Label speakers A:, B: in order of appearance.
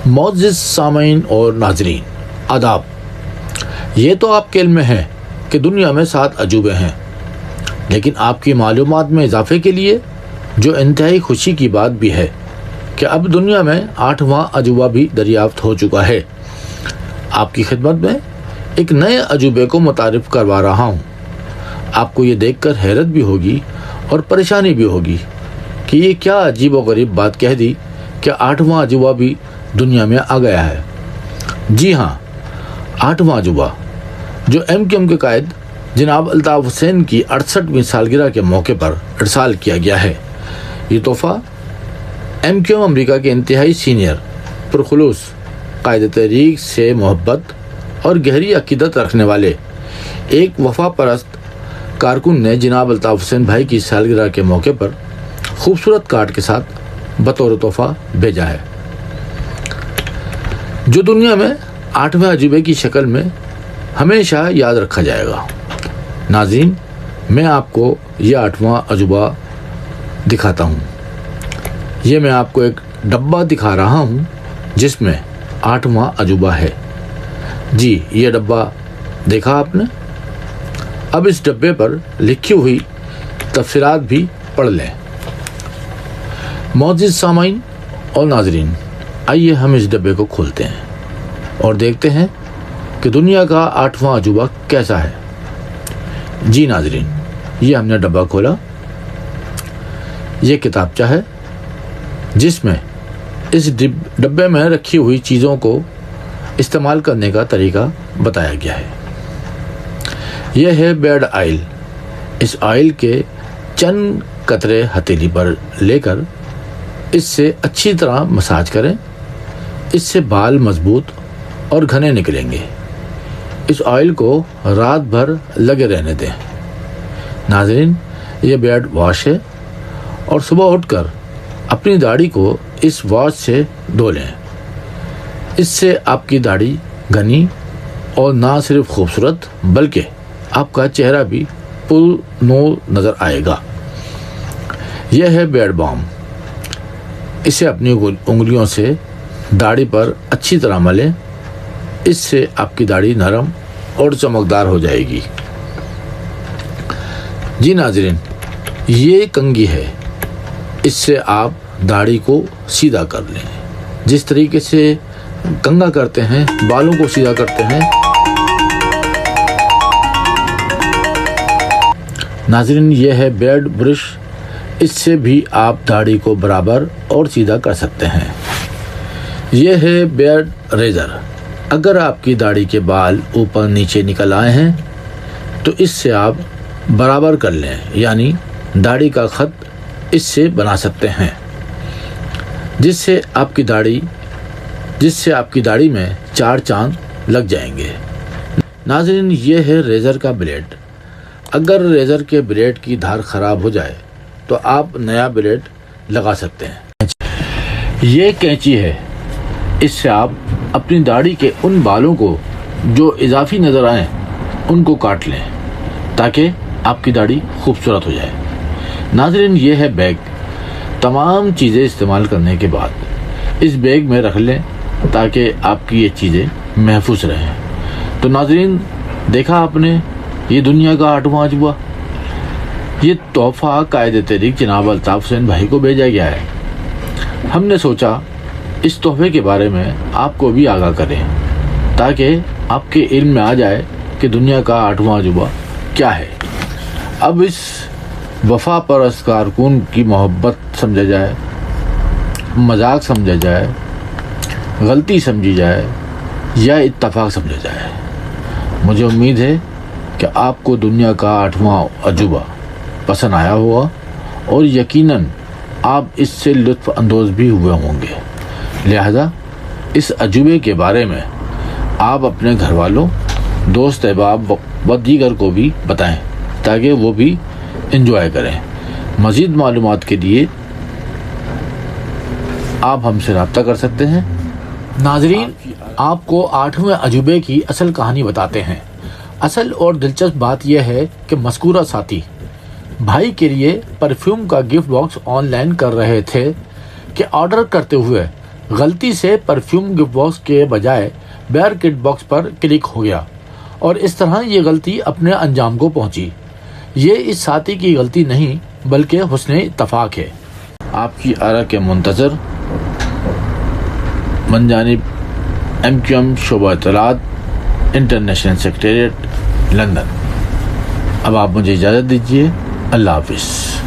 A: معزز سامعین اور ناظرین، آداب۔ یہ تو آپ کے علم میں ہے کہ دنیا میں 7 عجوبے ہیں، لیکن آپ کی معلومات میں اضافے کے لیے جو انتہائی خوشی کی بات بھی ہے کہ اب دنیا میں 8واں عجوبہ بھی دریافت ہو چکا ہے۔ آپ کی خدمت میں ایک نئے عجوبے کو متعارف کروا رہا ہوں۔ آپ کو یہ دیکھ کر حیرت بھی ہوگی اور پریشانی بھی ہوگی کہ یہ کیا عجیب و غریب بات کہہ دی کہ 8واں عجوبہ بھی دنیا میں آ گیا ہے۔ جی ہاں، 8واں عجوبہ جو MQM کے قائد جناب الطاف حسین کی 68ویں سالگرہ کے موقع پر ارسال کیا گیا ہے۔ یہ تحفہ MQM امریکہ کے انتہائی سینئر پرخلوص قائد تحریک سے محبت اور گہری عقیدت رکھنے والے ایک وفا پرست کارکن نے جناب الطاف حسین بھائی کی سالگرہ کے موقع پر خوبصورت کارڈ کے ساتھ بطور تحفہ بھیجا ہے، جو دنیا میں 8ویں عجوبے کی شکل میں ہمیشہ یاد رکھا جائے گا۔ ناظرین، میں آپ کو یہ 8واں عجوبہ دکھاتا ہوں۔ یہ میں آپ کو ایک ڈبہ دکھا رہا ہوں جس میں 8واں عجوبہ ہے۔ جی، یہ ڈبہ دیکھا آپ نے؟ اب اس ڈبے پر لکھی ہوئی تفصیلات بھی پڑھ لیں۔ معزز سامعین اور ناظرین، آئیے ہم اس ڈبے کو کھولتے ہیں اور دیکھتے ہیں کہ دنیا کا 8واں عجوبہ کیسا ہے۔ جی ناظرین، یہ ہم نے ڈبہ کھولا۔ یہ کتابچہ ہے جس میں اس ڈبے میں رکھی ہوئی چیزوں کو استعمال کرنے کا طریقہ بتایا گیا ہے۔ یہ ہے بیڈ آئل۔ اس آئل کے چند قطرے ہتھیلی پر لے کر اس سے اچھی طرح مساج کریں۔ اس سے بال مضبوط اور گھنے نکلیں گے۔ اس آئل کو رات بھر لگے رہنے دیں۔ ناظرین، یہ بیڈ واش ہے اور صبح اٹھ کر اپنی داڑھی کو اس واش سے دھو لیں۔ اس سے آپ کی داڑھی گھنی اور نہ صرف خوبصورت بلکہ آپ کا چہرہ بھی پر نور نظر آئے گا۔ یہ ہے بیڈ بام۔ اسے اپنی انگلیوں سے داڑھی پر اچھی طرح ملیں۔ اس سے آپ کی داڑھی نرم اور چمکدار ہو جائے گی۔ جی ناظرین، یہ کنگھی ہے۔ اس سے آپ داڑھی کو سیدھا کر لیں۔ جس طریقے سے کنگھا کرتے ہیں، بالوں کو سیدھا کرتے ہیں۔ ناظرین، یہ ہے بیڈ برش۔ اس سے بھی آپ داڑھی کو برابر اور سیدھا کر سکتے ہیں۔ یہ ہے بیڈ ریزر۔ اگر آپ کی داڑھی کے بال اوپر نیچے نکل آئے ہیں تو اس سے آپ برابر کر لیں، یعنی داڑھی کا خط اس سے بنا سکتے ہیں، جس سے آپ کی داڑھی میں 4 چاند لگ جائیں گے۔ ناظرین، یہ ہے ریزر کا بلیڈ۔ اگر ریزر کے بلیڈ کی دھار خراب ہو جائے تو آپ نیا بلیڈ لگا سکتے ہیں۔ یہ کینچی ہے۔ اس سے آپ اپنی داڑھی کے ان بالوں کو جو اضافی نظر آئیں ان کو کاٹ لیں تاکہ آپ کی داڑھی خوبصورت ہو جائے۔ ناظرین، یہ ہے بیگ۔ تمام چیزیں استعمال کرنے کے بعد اس بیگ میں رکھ لیں تاکہ آپ کی یہ چیزیں محفوظ رہیں۔ تو ناظرین، دیکھا آپ نے یہ دنیا کا 8واں عجوبہ۔ یہ تحفہ قائد تحریک جناب الطاف حسین بھائی کو بھیجا گیا ہے۔ ہم نے سوچا اس تحفے کے بارے میں آپ کو بھی آگاہ کریں تاکہ آپ کے علم میں آ جائے کہ دنیا کا 8واں عجوبہ کیا ہے۔ اب اس وفا پرست کارکن کی محبت سمجھا جائے، مذاق سمجھا جائے، غلطی سمجھی جائے یا اتفاق سمجھا جائے، مجھے امید ہے کہ آپ کو دنیا کا 8واں عجوبہ پسند آیا ہوگا اور یقیناً آپ اس سے لطف اندوز بھی ہوئے ہوں گے۔ لہذا اس عجوبے کے بارے میں آپ اپنے گھر والوں، دوست احباب و دیگر کو بھی بتائیں تاکہ وہ بھی انجوائے کریں۔ مزید معلومات کے لیے آپ ہم سے رابطہ کر سکتے ہیں۔ ناظرین، آپ کو 8ویں عجوبے کی اصل کہانی بتاتے ہیں۔ اصل اور دلچسپ بات یہ ہے کہ مذکورہ ساتھی بھائی کے لیے پرفیوم کا گفٹ باکس آن لائن کر رہے تھے کہ آرڈر کرتے ہوئے غلطی سے پرفیوم گفٹ باکس کے بجائے بیئر کٹ باکس پر کلک ہو گیا اور اس طرح یہ غلطی اپنے انجام کو پہنچی۔ یہ اس ساتھی کی غلطی نہیں بلکہ حسن اتفاق ہے۔ آپ کی آراء کے منتظر، من جانب MQM شعبہ اطلاعات، انٹرنیشنل سیکریٹریٹ، لندن۔ اب آپ مجھے اجازت دیجیے۔ اللہ حافظ۔